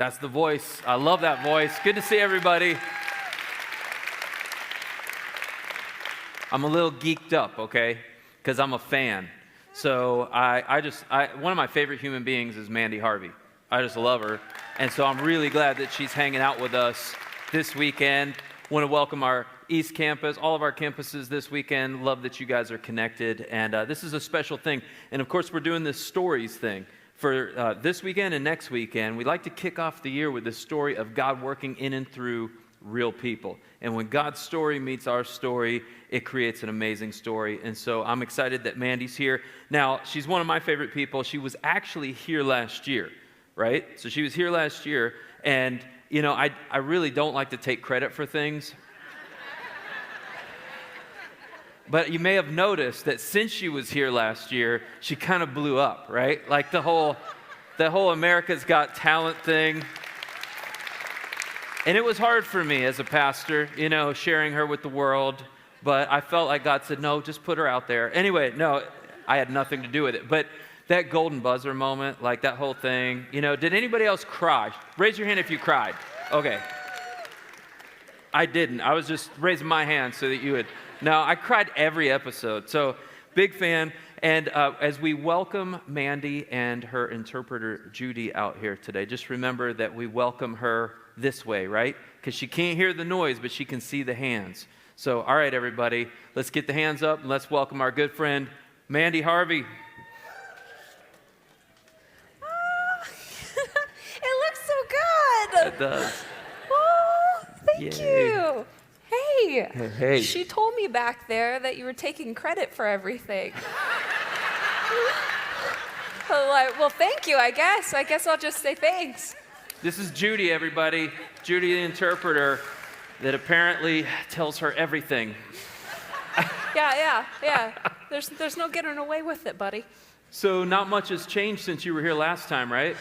That's the voice. I love that voice. Good to see everybody. I'm a little geeked up, okay? Because I'm a fan. So one of my favorite human beings is Mandy Harvey. I just love her. And so I'm really glad that she's hanging out with us this weekend. Want to welcome our East Campus, all of our campuses this weekend. Love that you guys are connected. And this is a special thing. And of course, we're doing this stories thing. For this weekend and next weekend, we like to kick off the year with the story of God working in and through real people. And when God's story meets our story, it creates an amazing story. And so I'm excited that Mandy's here. Now, she's one of my favorite people. She was actually here last year, right? So she was here last year. And, you know, I really don't like to take credit for things. But you may have noticed that since she was here last year, she kind of blew up, right? Like the whole America's Got Talent thing. And it was hard for me as a pastor, you know, sharing her with the world. But I felt like God said, no, just put her out there. Anyway, no, I had nothing to do with it. But that golden buzzer moment, like that whole thing, you know, did anybody else cry? Raise your hand if you cried. Okay. I didn't. I was just raising my hand so that you would. No, I cried every episode. So big fan. And as we welcome Mandy and her interpreter, Judy, out here today, just remember that we welcome her this way, right? Because she can't hear the noise, but she can see the hands. So, all right, everybody, let's get the hands up and let's welcome our good friend, Mandy Harvey. It looks so good. It does. Oh, thank Yay. you. Hey. Hey. She told me back there that you were taking credit for everything. Well, thank you, I guess. I guess I'll just say thanks. This is Judy, everybody. Judy, the interpreter, that apparently tells her everything. Yeah. There's no getting away with it, buddy. So not much has changed since you were here last time, right?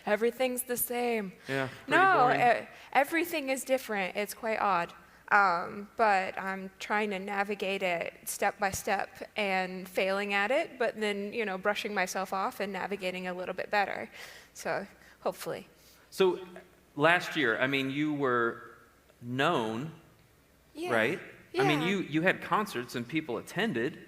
Everything's the same. Yeah. No, everything is different. It's quite odd. But I'm trying to navigate it step by step and failing at it, but then, you know, brushing myself off and navigating a little bit better. So hopefully. So last year, I mean, you were known, right? Yeah. I mean, you had concerts and people attended.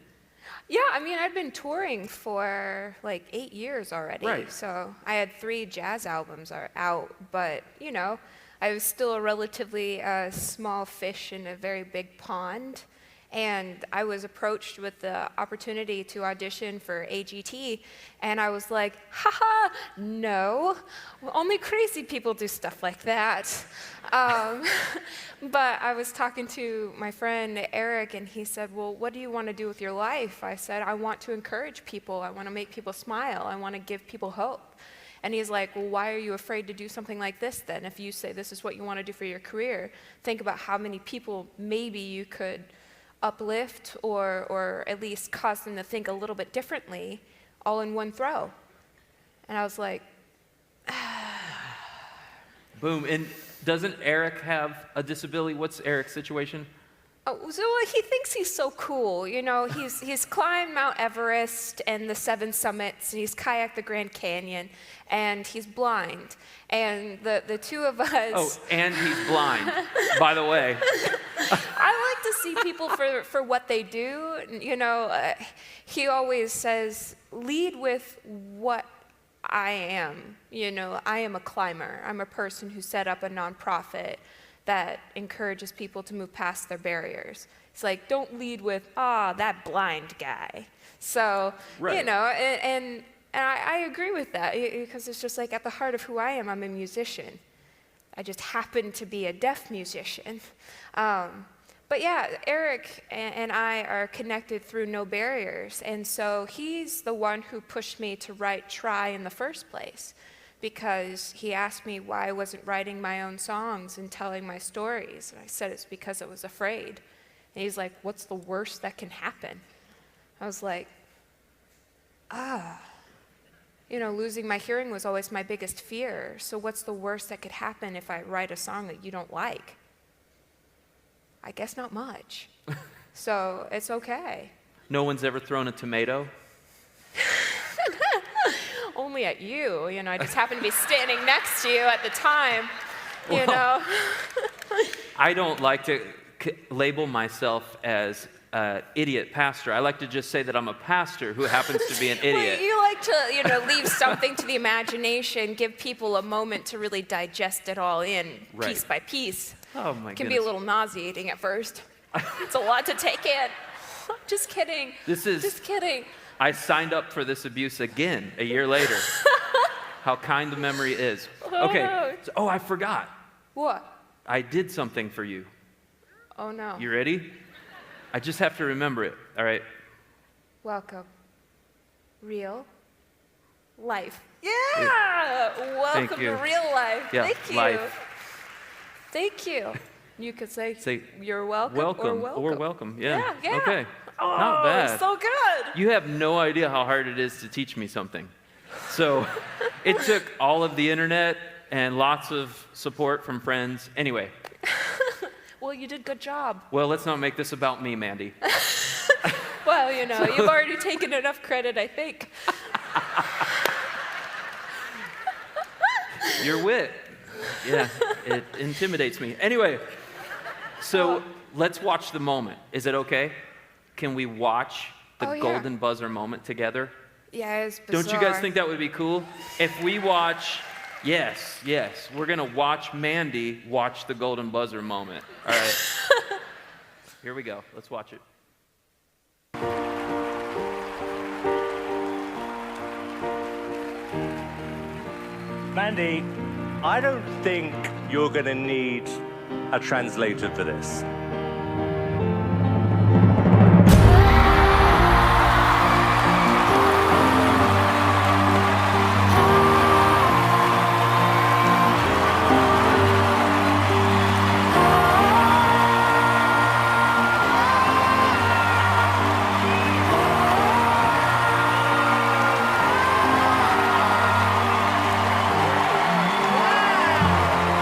Yeah, I mean, I'd been touring for like 8 years already. Right. So I had 3 jazz albums out, but, you know, I was still a relatively small fish in a very big pond. And I was approached with the opportunity to audition for AGT, and I was like, haha, no, only crazy people do stuff like that. But I was talking to my friend Eric, and he said, well, what do you want to do with your life? I said, I want to encourage people. I want to make people smile. I want to give people hope. And he's like, well, why are you afraid to do something like this then? If you say this is what you want to do for your career, think about how many people maybe you could uplift or at least cause them to think a little bit differently all in one throw. And I was like, Boom. And doesn't Eric have a disability? What's Eric's situation? oh, so he thinks he's so cool. You know, he's climbed Mount Everest and the 7 summits, and he's kayaked the Grand Canyon, and he's blind. And the two of us... Oh, and he's blind, by the way. I like to see people for what they do. You know, he always says, lead with what I am. You know, I am a climber. I'm a person who set up a nonprofit that encourages people to move past their barriers. It's like, don't lead with, that blind guy. So, right. You know, and I agree with that, because it's just like at the heart of who I am, I'm a musician. I just happen to be a deaf musician. But yeah, Eric and I are connected through No Barriers, and so he's the one who pushed me to write Try in the first place, because he asked me why I wasn't writing my own songs and telling my stories. And I said it's because I was afraid. And he's like, what's the worst that can happen? I was like, you know, losing my hearing was always my biggest fear. So what's the worst that could happen if I write a song that you don't like? I guess not much. So it's okay. No one's ever thrown a tomato? only at you. You know, I just happened to be standing next to you at the time. You know. I don't like to label myself as idiot pastor. I like to just say that I'm a pastor who happens to be an idiot. Well, you like to, you know, leave something to the imagination, give people a moment to really digest it all in, Right. piece by piece. Oh my It can goodness. be a little nauseating at first. It's a lot to take in. Just kidding. Just kidding. I signed up for this abuse again a year later. How kind the memory is. Okay. no. So, I forgot. What? I did something for you. Oh no. You ready? I just have to remember it. All right. Welcome. Real life. Yeah! Welcome you. to real life. Yeah, Thank you. life. Thank you. You could say you're welcome, Welcome or welcome. Yeah. Yeah. Okay. Oh, Not bad. so good. You have no idea how hard it is to teach me something. So it took all of the internet and lots of support from friends. Anyway. Well, you did good job. Well, let's not make this about me, Mandy. Well, you know, you've already taken enough credit, I think. Your wit. Yeah, it intimidates me. Anyway, so let's watch the moment. Is it okay? Can we watch the yeah. golden buzzer moment together? Yeah, it's bizarre. Don't you guys think that would be cool? If we watch, yes, we're gonna watch Mandy watch the golden buzzer moment. All right. Here we go. Let's watch it. Mandy, I don't think you're going to need a translator for this.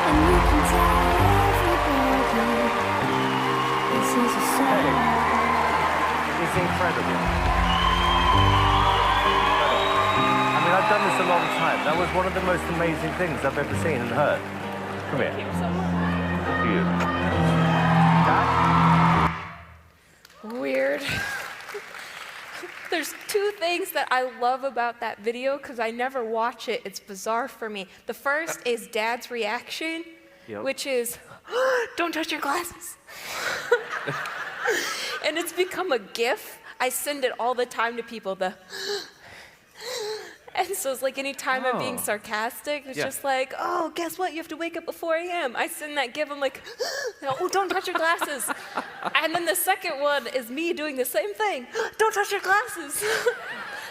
And you can tell everybody this is a song. It's incredible. I mean, I've done this a long time. That was one of the most amazing things I've ever seen and heard. Come here. Thank you so much. You. Dad? Weird. There's two things that I love about that video because I never watch it. It's bizarre for me. The first is Dad's reaction, which is, don't touch your glasses. And it's become a GIF. I send it all the time to people, and so it's like any time I'm being sarcastic, it's just like, oh, guess what? You have to wake up at 4 a.m. I send that GIF, I'm like, oh, don't touch your glasses. And then the second one is me doing the same thing. Don't touch your glasses.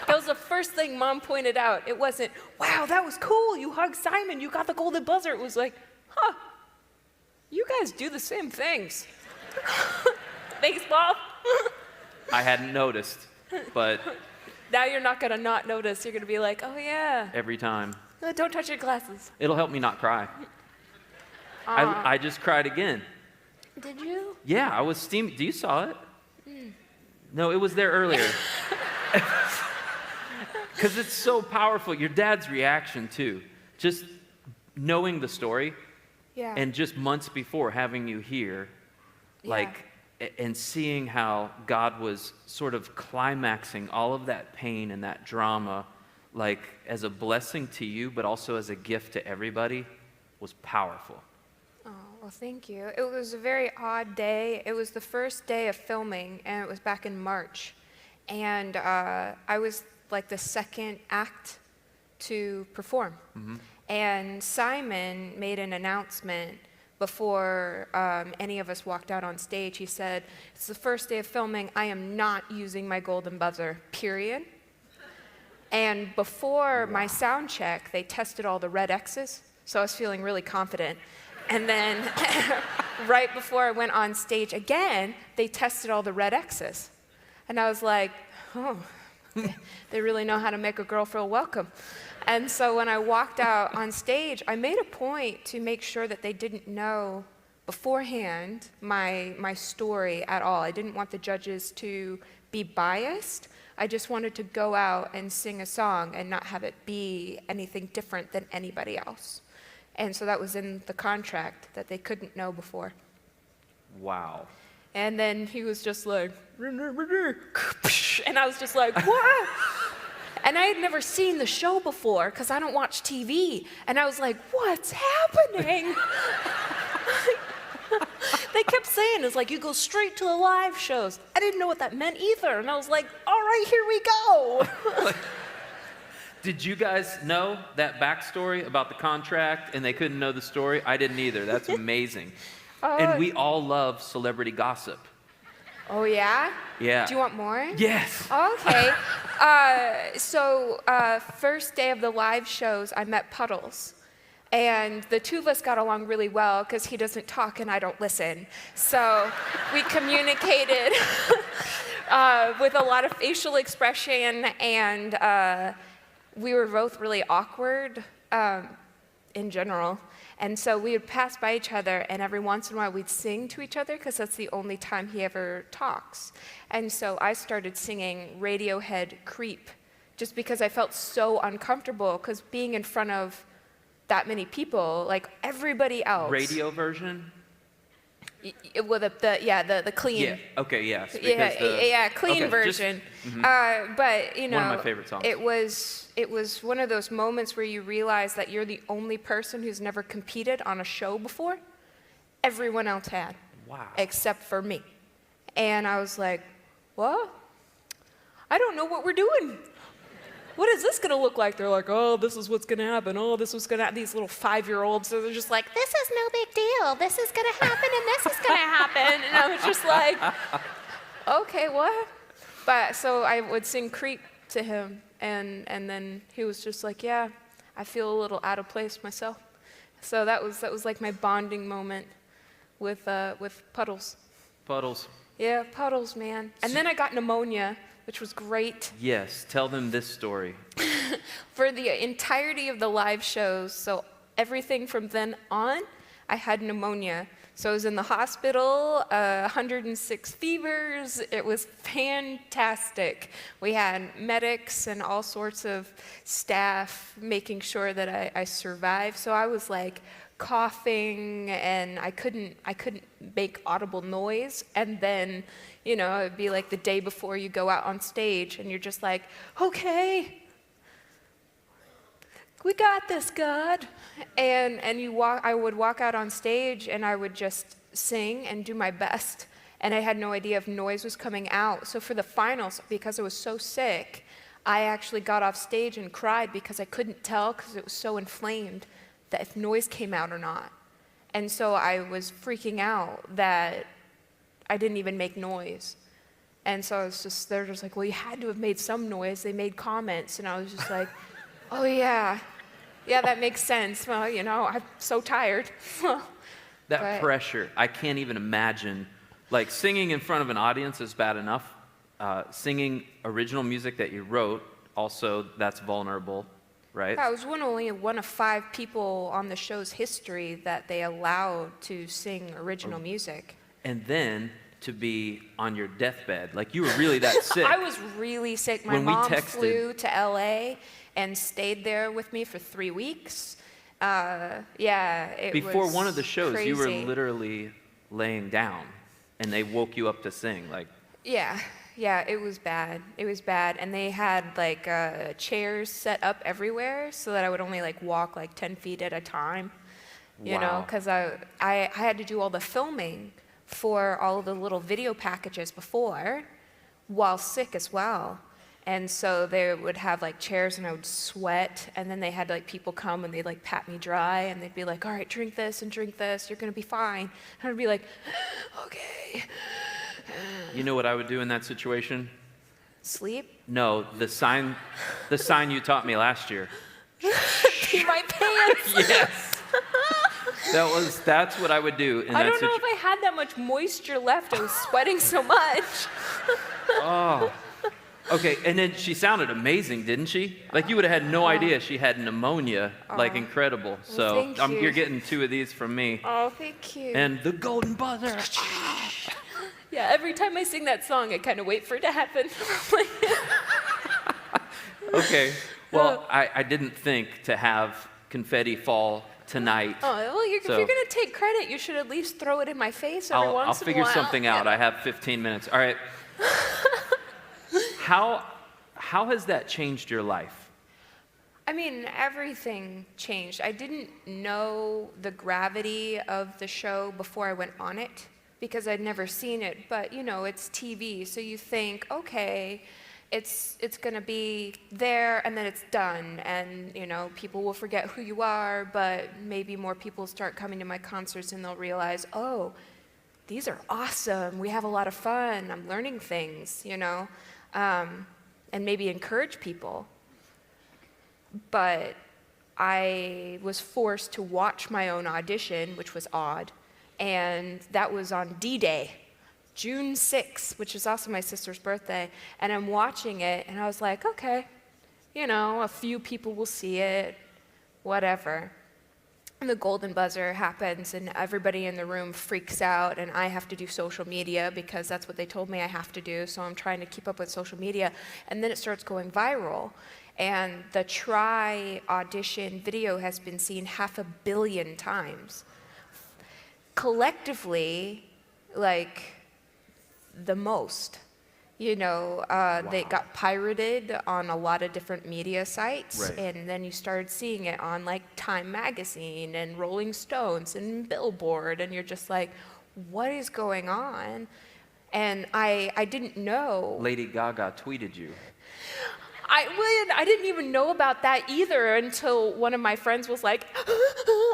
That was the first thing Mom pointed out. It wasn't, wow, that was cool. You hugged Simon. You got the golden buzzer. It was like, huh, you guys do the same things. Thanks, Mom. I hadn't noticed, but Now you're not gonna not notice. You're gonna be like, oh yeah. every time. Don't touch your glasses. It'll help me not cry. I just cried again. Did you? Yeah, I was steaming. Do you saw it? No, it was there earlier. Because it's so powerful. Your dad's reaction, too. Just knowing the story Yeah. and just months before having you here, like, and seeing how God was sort of climaxing all of that pain and that drama, like, as a blessing to you, but also as a gift to everybody, was powerful. Oh, well, thank you. It was a very odd day. It was the first day of filming, and it was back in March. And I was like the second act to perform. And Simon made an announcement before any of us walked out on stage. He said, it's the first day of filming. I am not using my golden buzzer, period. And before my sound check, they tested all the red X's, so I was feeling really confident. And then right before I went on stage again, they tested all the red X's. And I was like, oh, they really know how to make a girl feel welcome. And so when I walked out on stage, I made a point to make sure that they didn't know beforehand my story at all. I didn't want the judges to be biased. I just wanted to go out and sing a song and not have it be anything different than anybody else. And so that was in the contract that they couldn't know before. Wow. And then he was just like, and I was just like, what? And I had never seen the show before because I don't watch TV. And I was like, what's happening? They kept saying, it's like, you go straight to the live shows. I didn't know what that meant either. And I was like, all right, here we go. Did you guys know that backstory about the contract and they couldn't know the story? I didn't either. That's amazing. And we all love celebrity gossip. Oh, yeah? Yeah. Do you want more? Yes. Okay. So first day of the live shows, I met Puddles. And the two of us got along really well because he doesn't talk and I don't listen. So we communicated with a lot of facial expression, and we were both really awkward in general. And so we would pass by each other, and every once in a while we'd sing to each other because that's the only time he ever talks. And so I started singing Radiohead Creep just because I felt so uncomfortable, because being in front of that many people, like everybody else. Radio version? Well, the clean. Yeah. Okay. Yes. Clean okay, version. But you know, one of my favorite songs. It was one of those moments where you realize that you're the only person who's never competed on a show before. Everyone else had. Wow. Except for me. And I was like, what? I don't know what we're doing. What is this gonna look like? They're like, oh, this is what's gonna happen. Oh, this was gonna happen. These little 5-year-olds, so they're just like, this is no big deal. This is gonna happen and this is gonna happen. And I was just like, okay, what? But so I would sing Creep to him, and then he was just like, yeah, I feel a little out of place myself. So that was like my bonding moment with Puddles. Puddles. Yeah, Puddles, man. And then I got pneumonia, which was great. Yes, tell them this story. For the entirety of the live shows, so everything from then on, I had pneumonia. So I was in the hospital, 106 fevers. It was fantastic. We had medics and all sorts of staff making sure that I survived. So I was like coughing, and I couldn't make audible noise. And then, you know, it'd be like the day before you go out on stage, and you're just like, okay, we got this, God. And I would walk out on stage, and I would just sing and do my best. And I had no idea if noise was coming out. So for the finals, because I was so sick, I actually got off stage and cried because I couldn't tell, because it was so inflamed, that if noise came out or not. And so I was freaking out that I didn't even make noise. And so they're just like, well, you had to have made some noise. They made comments, and I was just like, oh yeah, that makes sense. Well, you know, I'm so tired. That pressure, I can't even imagine. Like, singing in front of an audience is bad enough. Singing original music that you wrote, also, that's vulnerable, right? I was only one of 5 people on the show's history that they allowed to sing original music. And then to be on your deathbed, like you were really that sick. I was really sick. My mom flew to LA and stayed there with me for 3 weeks. Before one of the shows, crazy. You were literally laying down, and they woke you up to sing. Like, yeah, it was bad. It was bad, and they had like chairs set up everywhere so that I would only like walk like 10 feet at a time. You know, because I had to do all the filming for all of the little video packages before, while sick as well. And so they would have like chairs, and I would sweat, and then they had like people come and they'd like pat me dry, and they'd be like, all right, drink this and drink this, you're gonna be fine. And I'd be like, okay. you know what I would do in that situation? Sleep? No, the sign you taught me last year. Pee my pants. Yes. That's what I would do in I that don't know if I had that much moisture left. I was sweating so much. Oh. Okay, and then she sounded amazing, didn't she? Like, you would have had no idea she had pneumonia. Like, incredible. So thank you. you're getting 2 of these from me. Oh, thank you. And the golden buzzer. Yeah, every time I sing that song, I kind of wait for it to happen. Like, Okay. Well, I didn't think to have confetti fall tonight. oh, well, if So- you're going to take credit, you should at least throw it in my face every I'll once in a figure while. something out. I have 15 minutes. All right. How has that changed your life? I mean, everything changed. I didn't know the gravity of the show before I went on it because I'd never seen it. But, it's TV, so you think, okay, it's going to be there and then it's done. And, people will forget who you are, but maybe more people start coming to my concerts and they'll realize, oh, these are awesome. We have a lot of fun. I'm learning things, and maybe encourage people. But I was forced to watch my own audition, which was odd. And that was on D-Day, June 6th, which is also my sister's birthday. And I'm watching it, and I was like, okay, a few people will see it, whatever. And the golden buzzer happens, and everybody in the room freaks out, and I have to do social media because that's what they told me I have to do. So I'm trying to keep up with social media. And then it starts going viral. And the Try audition video has been seen 500 million times. Collectively, like the most. They got pirated on a lot of different media sites. Right. And then you started seeing it on like Time Magazine and Rolling Stones and Billboard. And you're just like, what is going on? And I didn't know. Lady Gaga tweeted you. I didn't even know about that either until one of my friends was like,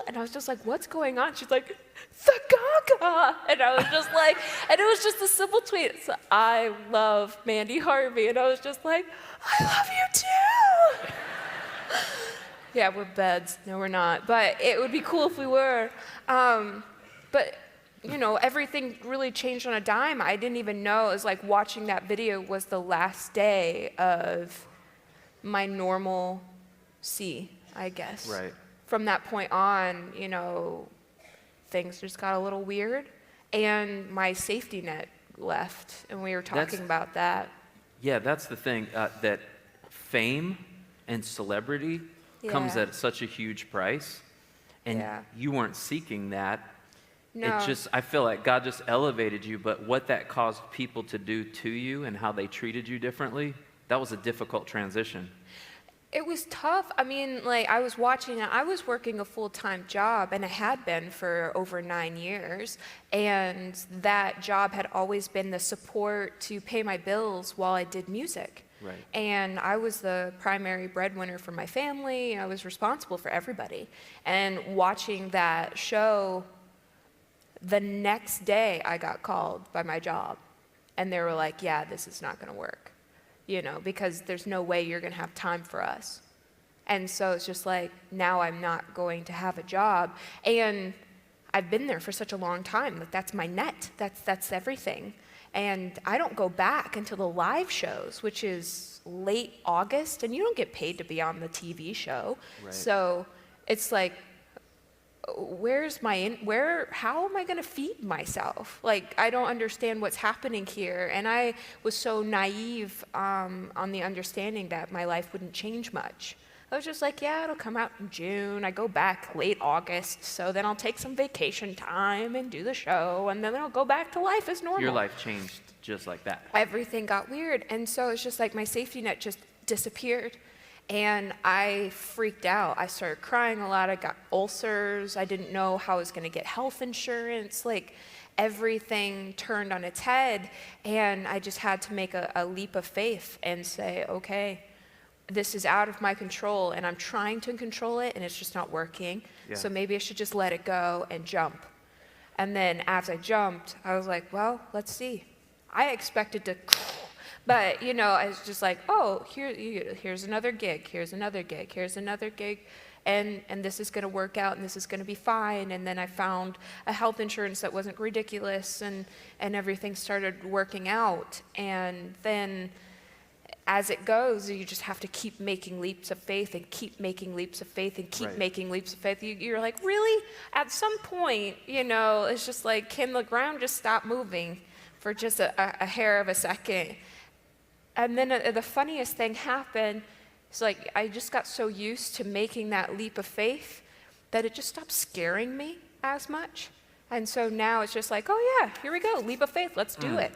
and I was just like, what's going on? She's like, the Gaga. And I was just like, and it was just a simple tweet. It's, I love Mandy Harvey. And I was just like, I love you too. Yeah, we're beds. No, we're not. But it would be cool if we were. But everything really changed on a dime. I didn't even know. It was like watching that video was the last day of my normalcy, I guess. Right. From that point on, things just got a little weird, and my safety net left, and we were talking about that. Yeah, that's the thing, that fame and celebrity comes Yeah. at such a huge price, and Yeah. you weren't seeking that. No. I feel like God just elevated you, but what that caused people to do to you and how they treated you differently, that was a difficult transition. It was tough. I mean, I was watching it. I was working a full-time job, and I had been for over 9 years. And that job had always been the support to pay my bills while I did music. Right. And I was the primary breadwinner for my family. I was responsible for everybody. And watching that show, the next day I got called by my job. And they were like, yeah, this is not going to work. Because there's no way you're going to have time for us. And so it's just like, now I'm not going to have a job. And I've been there for such a long time. Like, that's my net. That's everything. And I don't go back until the live shows, which is late August. And you don't get paid to be on the TV show. Right. So it's like, how am I going to feed myself? I don't understand what's happening here. And I was so naive on the understanding that my life wouldn't change much. I was just like, yeah, it'll come out in June. I go back late August, so then I'll take some vacation time and do the show, and then I'll go back to life as normal. Your life changed just like that. Everything got weird. And so it's just like my safety net just disappeared. And I freaked out. I started crying a lot. I got ulcers. I didn't know how I was going to get health insurance. Everything turned on its head. And I just had to make a leap of faith and say, okay, this is out of my control, and I'm trying to control it, and it's just not working. Yeah. So maybe I should just let it go and jump. And then as I jumped, I was like, well, let's see. I expected to... But, I was just like, oh, here's another gig, here's another gig, here's another gig, and this is going to work out, and this is going to be fine. And then I found a health insurance that wasn't ridiculous, and everything started working out. And then as it goes, you just have to keep making leaps of faith and keep making leaps of faith and keep Right. making leaps of faith. You're like, really? At some point, it's just like, can the ground just stop moving? for just a hair of a second. And then the funniest thing happened. It's like I just got so used to making that leap of faith that it just stopped scaring me as much. And so now it's just like, oh yeah, here we go, leap of faith, let's do it.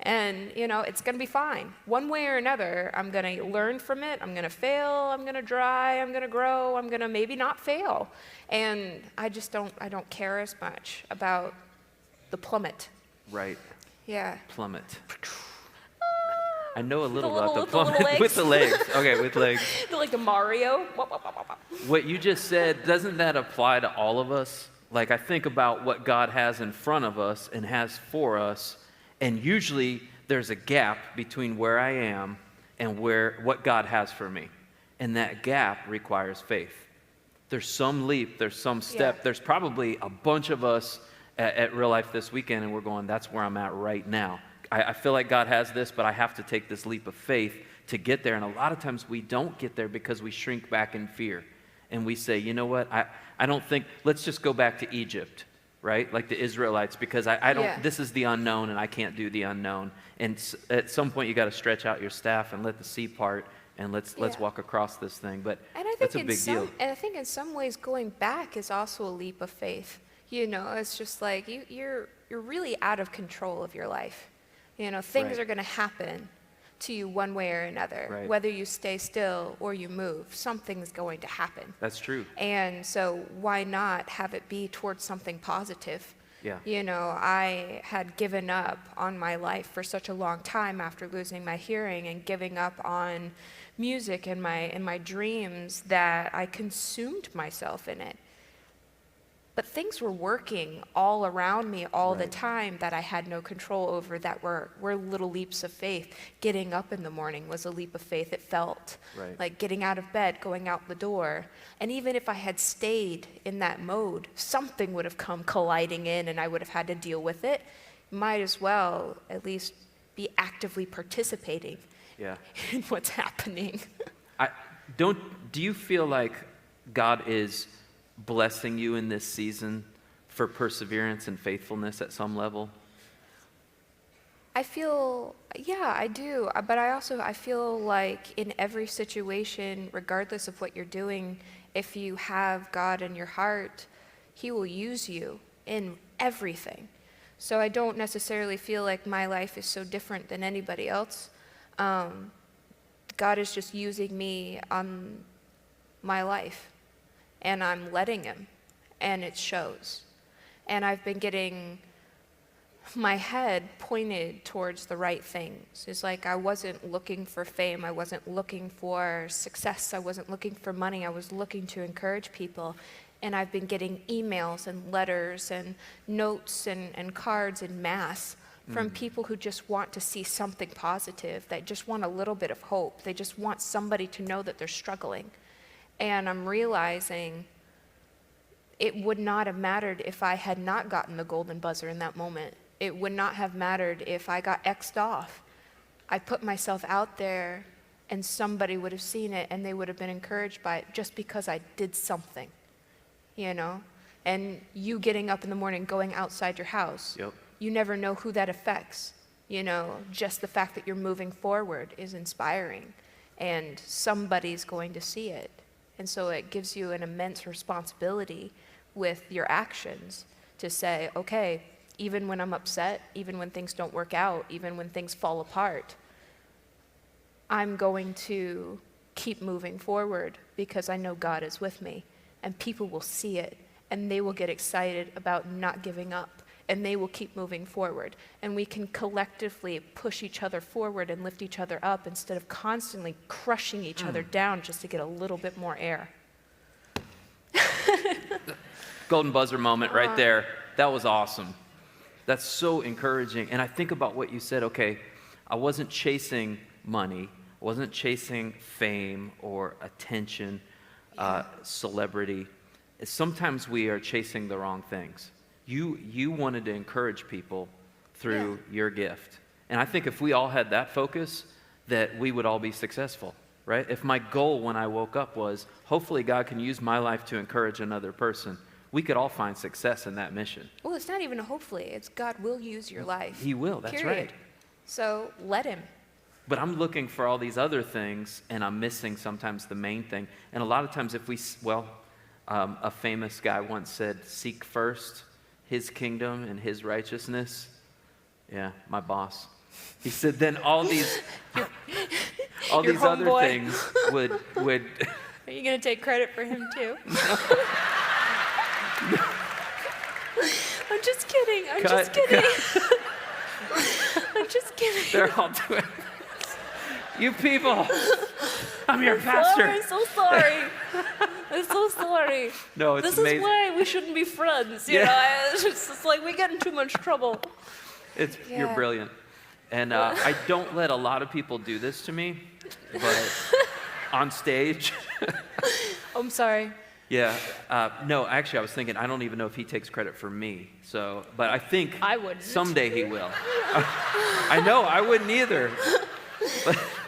And it's gonna be fine. One way or another, I'm gonna learn from it, I'm gonna fail, I'm gonna try, I'm gonna grow, I'm gonna maybe not fail. And I don't care as much about the plummet. Right. Yeah. Plummet. I know a little The about the little plummet legs. with the legs. Okay, with legs. Like the Mario. What you just said, doesn't that apply to all of us? Like, I think about what God has in front of us and has for us, and usually there's a gap between where I am and what God has for me. And that gap requires faith. There's some leap, there's some step. Yeah. There's probably a bunch of us at Real Life this weekend, and we're going, that's where I'm at right now. I feel like God has this, but I have to take this leap of faith to get there. And a lot of times we don't get there because we shrink back in fear. And we say, you know what, I don't think, let's just go back to Egypt, right? Like the Israelites, because I don't, Yeah. this is the unknown and I can't do the unknown. And at some point you got to stretch out your staff and let the sea part and let's walk across this thing. But And I think that's a big deal. And I think in some ways going back is also a leap of faith. It's just like you're really out of control of your life. Things Right. are going to happen to you one way or another. Right. Whether you stay still or you move, something's going to happen. That's true. And so why not have it be towards something positive? Yeah. I had given up on my life for such a long time after losing my hearing and giving up on music and my dreams that I consumed myself in it. But things were working all around me all the Right. time that I had no control over, that were little leaps of faith. Getting up in the morning was a leap of faith. It felt Right. like getting out of bed, going out the door. And even if I had stayed in that mode, something would have come colliding in and I would have had to deal with it. Might as well at least be actively participating Yeah. in what's happening. Do you feel like God is blessing you in this season for perseverance and faithfulness at some level? I feel, yeah, I do. But I feel like in every situation, regardless of what you're doing, if you have God in your heart, He will use you in everything. So I don't necessarily feel like my life is so different than anybody else. God is just using me on my life, and I'm letting Him, and it shows. And I've been getting my head pointed towards the right things. It's like I wasn't looking for fame, I wasn't looking for success, I wasn't looking for money, I was looking to encourage people. And I've been getting emails and letters and notes and cards en masse from people who just want to see something positive, that just want a little bit of hope. They just want somebody to know that they're struggling. And I'm realizing it would not have mattered if I had not gotten the golden buzzer in that moment. It would not have mattered if I got X'd off. I put myself out there and somebody would have seen it and they would have been encouraged by it just because I did something, And you getting up in the morning, going outside your house, Yep. you never know who that affects. Just the fact that you're moving forward is inspiring and somebody's going to see it. And so it gives you an immense responsibility with your actions to say, okay, even when I'm upset, even when things don't work out, even when things fall apart, I'm going to keep moving forward because I know God is with me. And people will see it, and they will get excited about not giving up, and they will keep moving forward. And we can collectively push each other forward and lift each other up instead of constantly crushing each other down just to get a little bit more air. Golden buzzer moment right there. That was awesome. That's so encouraging. And I think about what you said. Okay, I wasn't chasing money. I wasn't chasing fame or attention, celebrity. Sometimes we are chasing the wrong things. You wanted to encourage people through your gift. And I think if we all had that focus, that we would all be successful, right? If my goal when I woke up was, hopefully God can use my life to encourage another person, we could all find success in that mission. Well, it's not even a hopefully. It's God will use your life. He will, that's period. right. So let him. But I'm looking for all these other things, and I'm missing sometimes the main thing. And a lot of times a famous guy once said, seek first his kingdom and his righteousness. Yeah, my boss. He said, then all these Your other homeboy. things would Are you going to take credit for him too? I'm just kidding. I'm just kidding. I'm just kidding. They're all doing this. You people, I'm your pastor. I'm so sorry. I'm so sorry. No, it's this amazing. is why we shouldn't be friends. You Yeah. know, it's like we get in too much trouble. You're Yeah. brilliant. And I don't let a lot of people do this to me, but on stage, I'm sorry. yeah. No, actually, I was thinking, I don't even know if he takes credit for me. So, but I think I wouldn't. someday he will. I know, I wouldn't either.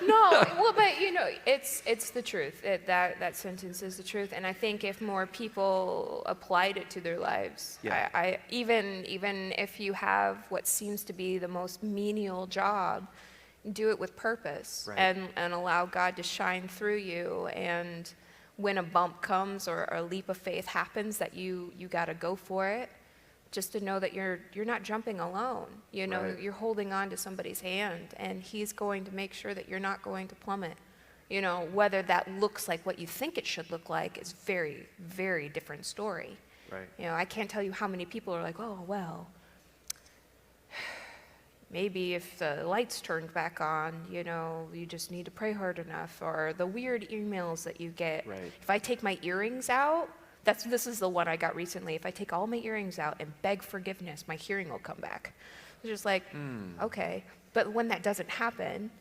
No, well, but you know, it's the truth. That sentence is the truth, and I think if more people applied it to their lives, Yeah. I even if you have what seems to be the most menial job, do it with purpose, Right. and allow God to shine through you. And when a bump comes or a leap of faith happens, that you got to go for it. Just to know that you're not jumping alone. You know, Right. you're holding on to somebody's hand, and he's going to make sure that you're not going to plummet. You know, whether that looks like what you think it should look like is very, very different story. Right. You know, I can't tell you how many people are like, oh, well, maybe if the lights turned back on, you know, you just need to pray hard enough, or the weird emails that you get. Right. If I take my earrings out, this is the one I got recently. If I take all my earrings out and beg forgiveness, my hearing will come back. It's just like, okay. But when that doesn't happen,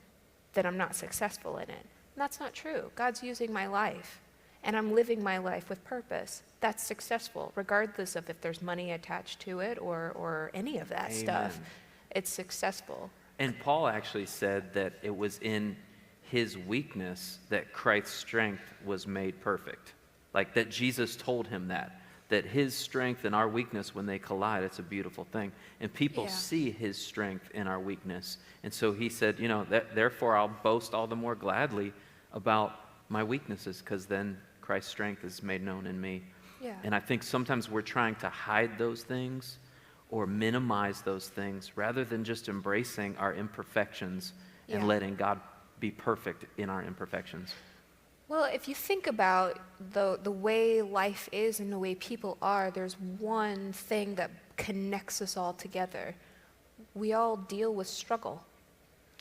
then I'm not successful in it. And that's not true. God's using my life, and I'm living my life with purpose. That's successful, regardless of if there's money attached to it or any of that stuff. Amen. It's successful. And Paul actually said that it was in his weakness that Christ's strength was made perfect. Like that Jesus told him that his strength and our weakness, when they collide, it's a beautiful thing. And people Yeah. see his strength in our weakness. And so he said, you know, therefore I'll boast all the more gladly about my weaknesses, because then Christ's strength is made known in me. Yeah. And I think sometimes we're trying to hide those things or minimize those things rather than just embracing our imperfections and Yeah. letting God be perfect in our imperfections. Well, if you think about the way life is and the way people are, there's one thing that connects us all together. We all deal with struggle,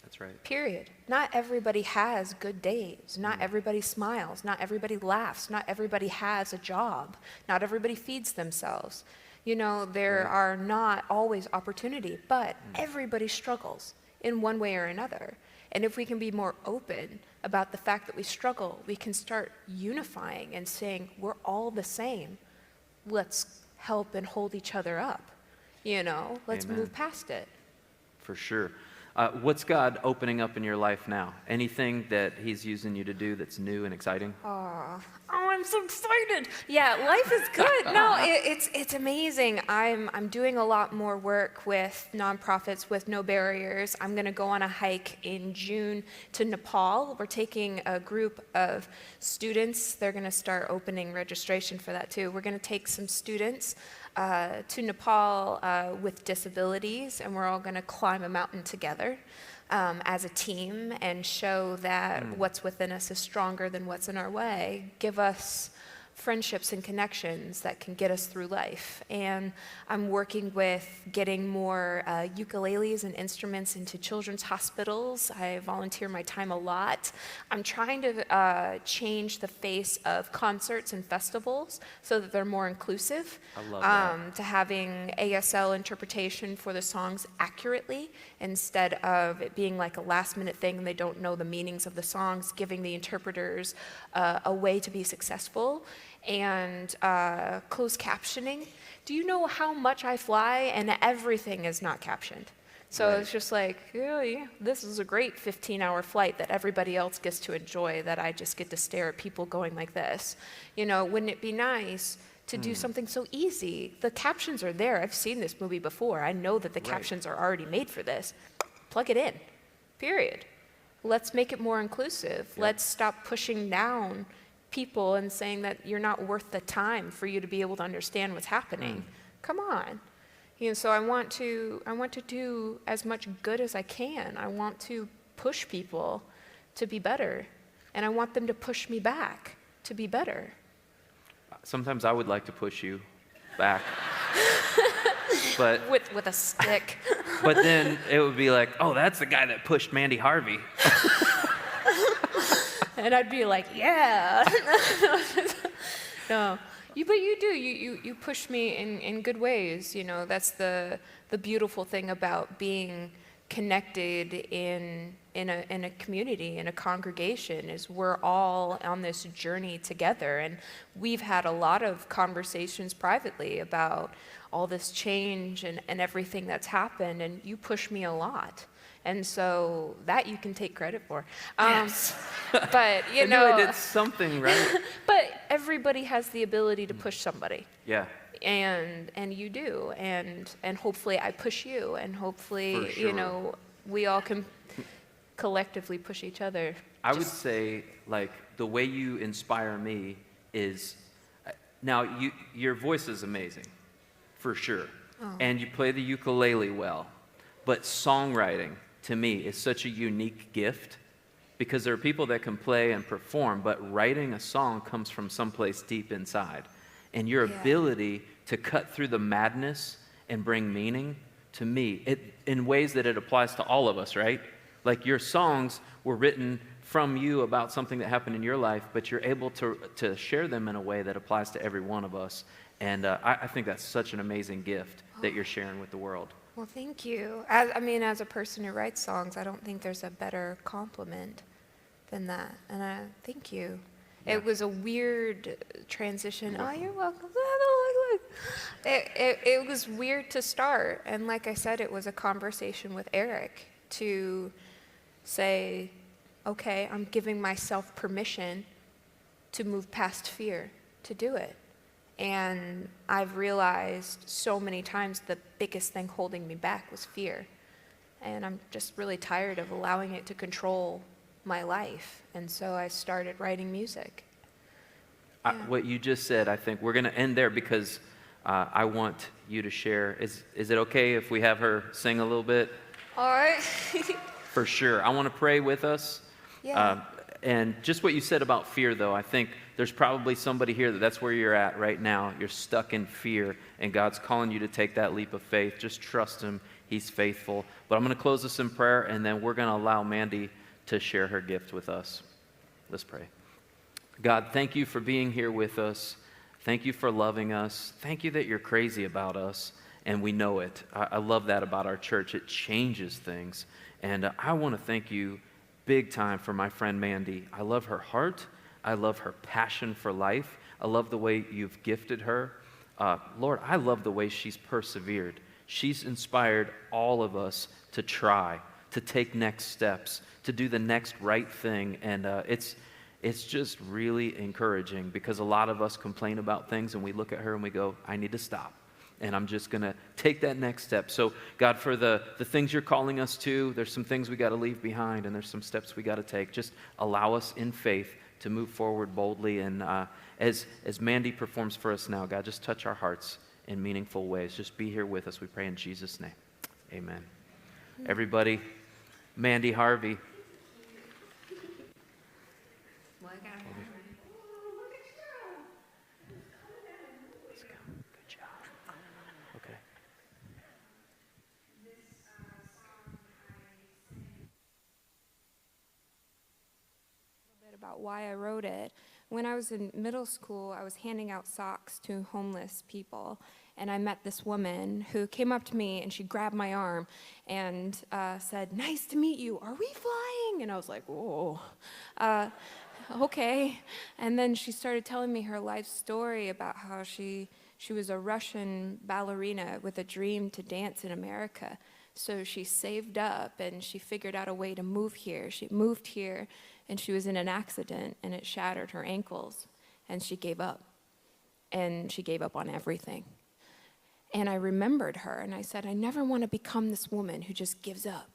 That's right. period. Not everybody has good days. Not everybody smiles. Not everybody laughs. Not everybody has a job. Not everybody feeds themselves. You know, there Right. are not always opportunity, but everybody struggles in one way or another. And if we can be more open about the fact that we struggle, we can start unifying and saying, we're all the same. Let's help and hold each other up. You know, let's Amen. move past it. For sure. What's God opening up in your life now? Anything that he's using you to do that's new and exciting? Oh, I'm so excited. Yeah, life is good. No, it's amazing. I'm doing a lot more work with nonprofits with No Barriers. I'm going to go on a hike in June to Nepal. We're taking a group of students. They're going to start opening registration for that too. We're going to take some students to Nepal with disabilities, and we're all going to climb a mountain together as a team and show that what's within us is stronger than what's in our way. Give us friendships and connections that can get us through life. And I'm working with getting more ukuleles and instruments into children's hospitals. I volunteer my time a lot. I'm trying to change the face of concerts and festivals so that they're more inclusive. I love that. To having ASL interpretation for the songs accurately instead of it being like a last minute thing and they don't know the meanings of the songs, giving the interpreters a way to be successful. And closed captioning. Do you know how much I fly and everything is not captioned? So Right. it's just like, yeah, this is a great 15-hour flight that everybody else gets to enjoy, that I just get to stare at people going like this. You know, wouldn't it be nice to do something so easy. The captions are there. I've seen this movie before. I know that the captions are already made for this. Plug it in, period. Let's make it more inclusive. Let's stop pushing down people and saying that you're not worth the time for you to be able to understand what's happening. Come on. So I want to do as much good as I can. I want to push people to be better, and I want them to push me back to be better. Sometimes I would like to push you back. But With a stick. but then it would be like, oh, that's the guy that pushed Mandy Harvey. And I'd be like, yeah. No. But you do. You push me in good ways. That's the beautiful thing about being connected in a community, in a congregation, is we're all on this journey together. And we've had a lot of conversations privately about all this change and everything that's happened, and you push me a lot. And so that you can take credit for. Yes. But, I knew I did something right. But everybody has the ability to push somebody. Yeah. And you do. And hopefully I push you. And hopefully, For sure. We all can collectively push each other. I would say, like, the way you inspire me is, now, your voice is amazing, for sure. Oh. And you play the ukulele well. But songwriting, to me, is such a unique gift, because there are people that can play and perform, but writing a song comes from someplace deep inside. And your ability to cut through the madness and bring meaning, to me, in ways that it applies to all of us, right? Like, your songs were written from you about something that happened in your life, but you're able to share them in a way that applies to every one of us. And I think that's such an amazing gift that you're sharing with the world. Well, thank you. As a person who writes songs, I don't think there's a better compliment than that. And thank you. Yeah. It was a weird transition. You're Oh, welcome. you're welcome. It was weird to start. And like I said, it was a conversation with Eric to say, okay, I'm giving myself permission to move past fear, to do it. And I've realized so many times the biggest thing holding me back was fear. And I'm just really tired of allowing it to control my life. And so I started writing music. What you just said, I think we're going to end there, because I want you to share. Is it okay if we have her sing a little bit? All right. For sure. I want to pray with us. Yeah. And just what you said about fear, though, I think there's probably somebody here that's where you're at right now. You're stuck in fear, and God's calling you to take that leap of faith. Just trust Him. He's faithful. But I'm going to close this in prayer, and then we're going to allow Mandy to share her gift with us. Let's pray. God, thank you for being here with us. Thank you for loving us. Thank you that you're crazy about us, and we know it. I love that about our church. It changes things. And I want to thank you big time for my friend Mandy. I love her heart. I love her passion for life. I love the way you've gifted her. Lord, I love the way she's persevered. She's inspired all of us to try, to take next steps, to do the next right thing. And it's just really encouraging, because a lot of us complain about things and we look at her and we go, I need to stop. And I'm just going to take that next step. So, God, for the things you're calling us to, there's some things we got to leave behind, and there's some steps we got to take. Just allow us in faith to move forward boldly. And as Mandy performs for us now, God, just touch our hearts in meaningful ways. Just be here with us, we pray in Jesus' name. Amen. Everybody, Mandy Harvey. Let's go. Good job. Okay. Bit about why I wrote it. When I was in middle school, I was handing out socks to homeless people, and I met this woman who came up to me and she grabbed my arm and said, "Nice to meet you. Are we flying?" And I was like, "Whoa, okay." And then she started telling me her life story about how she was a Russian ballerina with a dream to dance in America. So she saved up and she figured out a way to move here. She moved here and she was in an accident and it shattered her ankles and she gave up. and she gave up on everything. And I remembered her, and I said, I never want to become this woman who just gives up.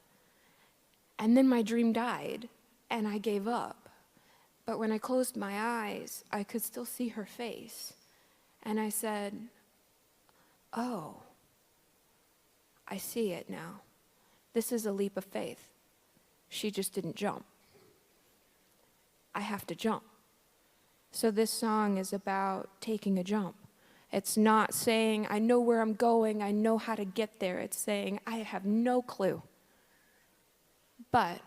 And then my dream died, and I gave up. But when I closed my eyes, I could still see her face. And I said, oh, I see it now. This is a leap of faith. She just didn't jump. I have to jump. So this song is about taking a jump. It's not saying, I know where I'm going, I know how to get there. It's saying, I have no clue. But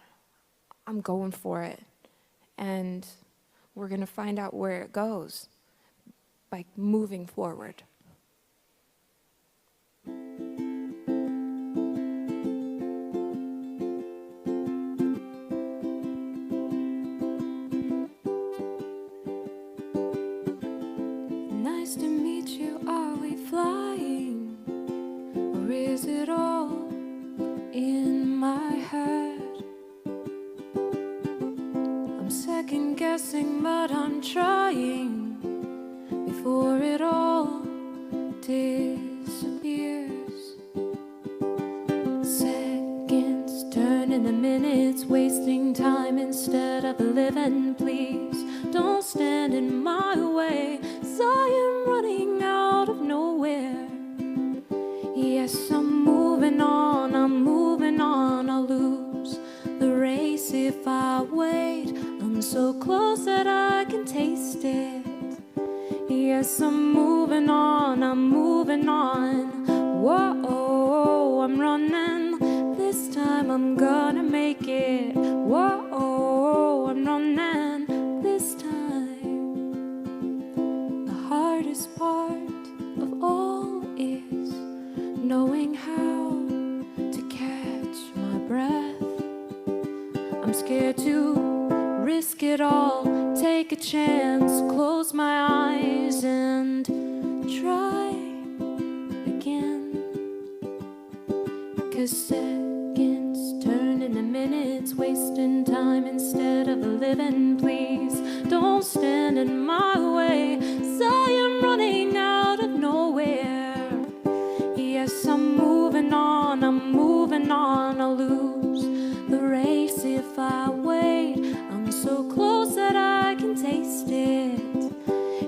I'm going for it. And we're going to find out where it goes by moving forward. Nice to meet you. Are we flying? Or is it all in my head? I'm second guessing, but I'm trying before it all disappears. Seconds turn into minutes, wasting time instead of living. Please don't stand in my way, 'cause I am running out of nowhere. Yes, I'm moving on, I'll lose the race if I wait. I'm so close that I can taste it. Yes, I'm moving on, whoa, I'm running, this time I'm gonna make it. Whoa, I'm running, this time. The hardest part of all is knowing how to catch my breath. I'm scared to risk it all, take a chance, close my eyes and try again. 'Cause seconds turn into minutes, wasting time instead of living. Please don't stand in my way, 'cause I am running out of nowhere. Yes, I'm moving on, I'll lose the race if I wait. I'm so close that I can taste it.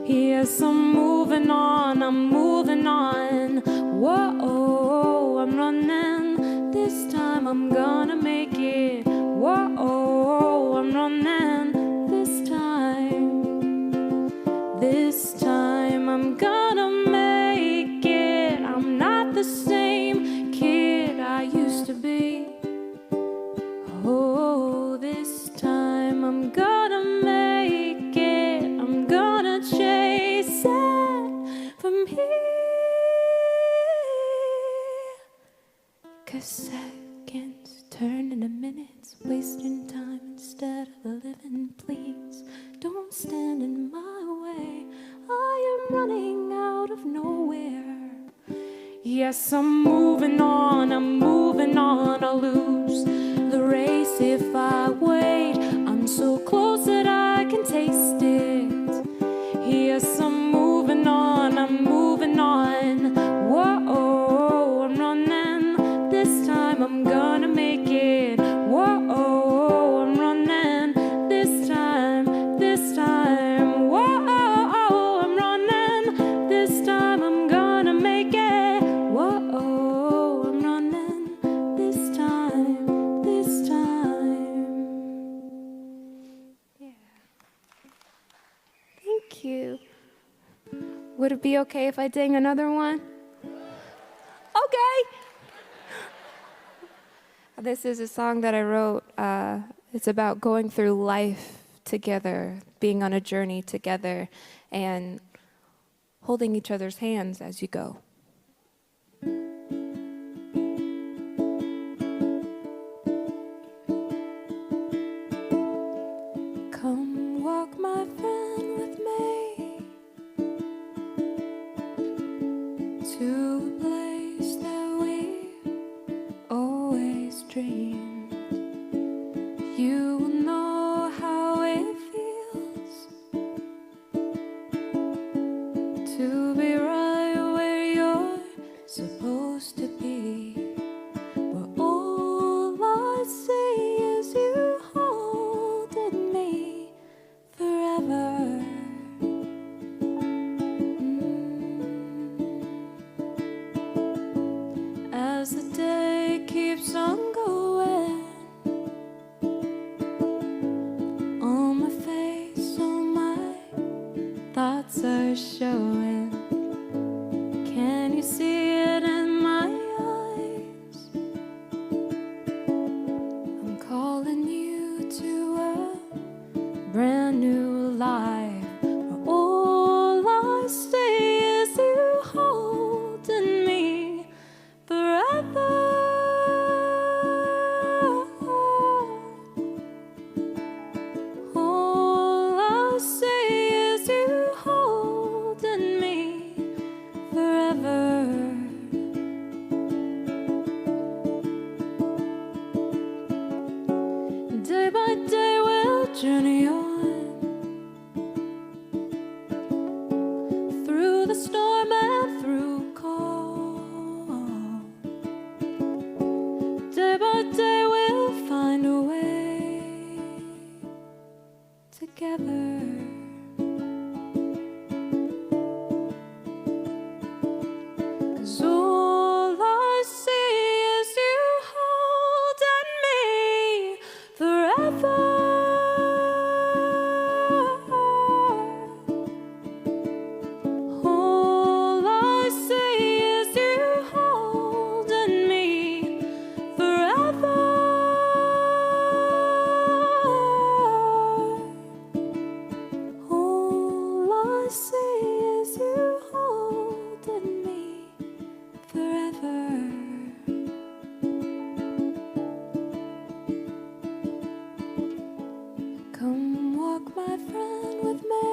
Yes, I'm moving on, whoa, I'm running, this time I'm gonna make it. Whoa, I'm running, this time I'm gonna make it. I'm not the same kid I used to be. Oh, this time I'm gonna make it. I'm gonna chase it from here. 'Cause seconds turn into minutes, wasting time instead of living. Please don't stand in my way, I am running out of nowhere. Yes, I'm moving on, I'll lose the race if I wait. I'm so close that I can taste it. Yes, I'm moving on, whoa, I'm running, this time I'm gonna make it. Whoa, I'm running, this time, whoa, I'm running, this time I'm gonna make it. Whoa, I'm running, this time. Yeah. Thank you. Would it be okay if I ding another one? Okay. This is a song that I wrote. It's about going through life together, being on a journey together, and holding each other's hands as you go. Come walk, my friend, with me to a place that we always dreamed. You will know how it feels to thoughts are showing. Can you see it in my eyes? I'm calling you to a brand new life, where all I see is you holding me forever. All I see is you holding me forever. Day by day we'll journey on, through the storm and through calm. Day by day we'll find a way together. 'Cause all I see is you holding me forever. All I see is you holding me forever. All I see is you holding me forever. Come walk, my friend, with me